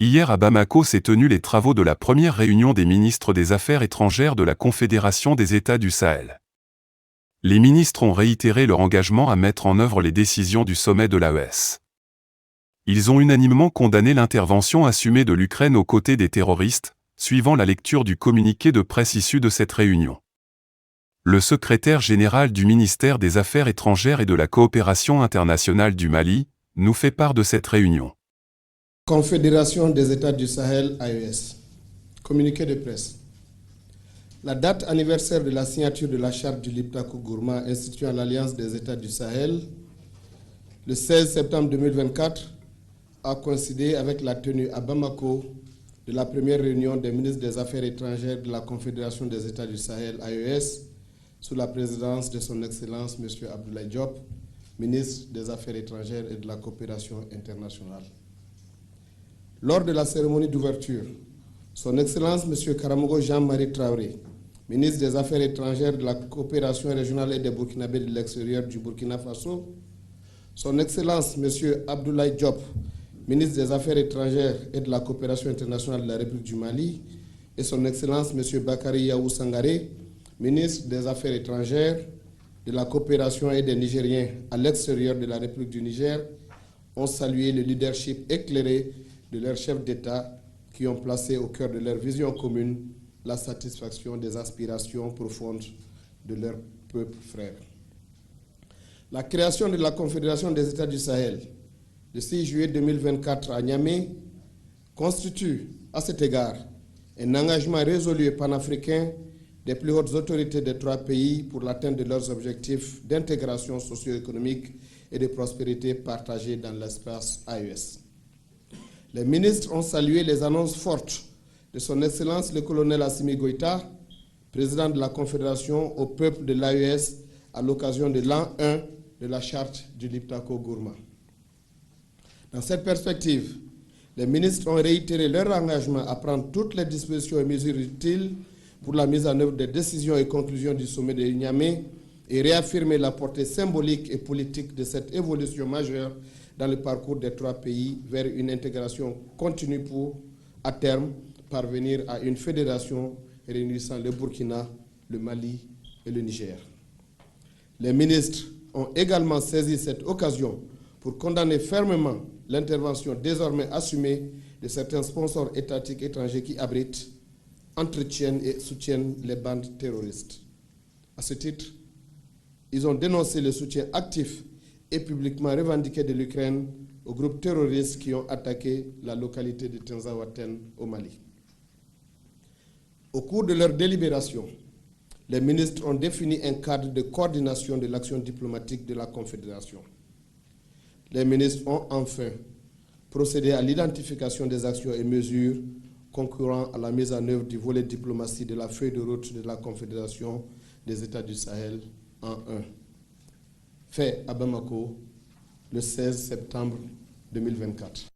Hier à Bamako s'est tenus les travaux de la première réunion des ministres des Affaires étrangères de la Confédération des États du Sahel. Les ministres ont réitéré leur engagement à mettre en œuvre les décisions du sommet de l'AES. Ils ont unanimement condamné l'intervention assumée de l'Ukraine aux côtés des terroristes, suivant la lecture du communiqué de presse issu de cette réunion. Le secrétaire général du ministère des Affaires étrangères et de la coopération internationale du Mali nous fait part de cette réunion. Confédération des États du Sahel, AES. Communiqué de presse. La date anniversaire de la signature de la charte du Liptako-Gourma instituant l'Alliance des États du Sahel, le 16 septembre 2024, a coïncidé avec la tenue à Bamako de la première réunion des ministres des Affaires étrangères de la Confédération des États du Sahel, AES, sous la présidence de son Excellence M. Abdoulaye Diop, ministre des Affaires étrangères et de la coopération internationale. Lors de la cérémonie d'ouverture, son Excellence M. Karamogo Jean-Marie Traoré, ministre des Affaires étrangères de la coopération régionale et des Burkinabés de l'extérieur du Burkina Faso, son Excellence M. Abdoulaye Diop, ministre des Affaires étrangères et de la coopération internationale de la République du Mali, et son Excellence M. Bakary Yahou Sangaré, ministre des Affaires étrangères, de la coopération et des Nigériens à l'extérieur de la République du Niger, ont salué le leadership éclairé de leurs chefs d'État qui ont placé au cœur de leur vision commune la satisfaction des aspirations profondes de leur peuple frère. La création de la Confédération des États du Sahel, le 6 juillet 2024 à Niamey, constitue à cet égard un engagement résolu et panafricain des plus hautes autorités des trois pays pour l'atteinte de leurs objectifs d'intégration socio-économique et de prospérité partagée dans l'espace AES. Les ministres ont salué les annonces fortes de son Excellence le colonel Assimi Goïta, président de la Confédération au peuple de l'AES à l'occasion de l'an 1 de la charte du Liptako-Gourma. Dans cette perspective, les ministres ont réitéré leur engagement à prendre toutes les dispositions et mesures utiles pour la mise en œuvre des décisions et conclusions du sommet de Niamey et réaffirmer la portée symbolique et politique de cette évolution majeure dans le parcours des trois pays vers une intégration continue pour, à terme, parvenir à une fédération réunissant le Burkina, le Mali et le Niger. Les ministres ont également saisi cette occasion pour condamner fermement l'intervention désormais assumée de certains sponsors étatiques étrangers qui abritent, entretiennent et soutiennent les bandes terroristes. À ce titre, ils ont dénoncé le soutien actif et publiquement revendiqué de l'Ukraine aux groupes terroristes qui ont attaqué la localité de Tinzaouaten au Mali. Au cours de leur délibération, les ministres ont défini un cadre de coordination de l'action diplomatique de la Confédération. Les ministres ont enfin procédé à l'identification des actions et mesures concourant à la mise en œuvre du volet diplomatie de la feuille de route de la Confédération des États du Sahel en 1. Fait à Bamako le 16 septembre 2024.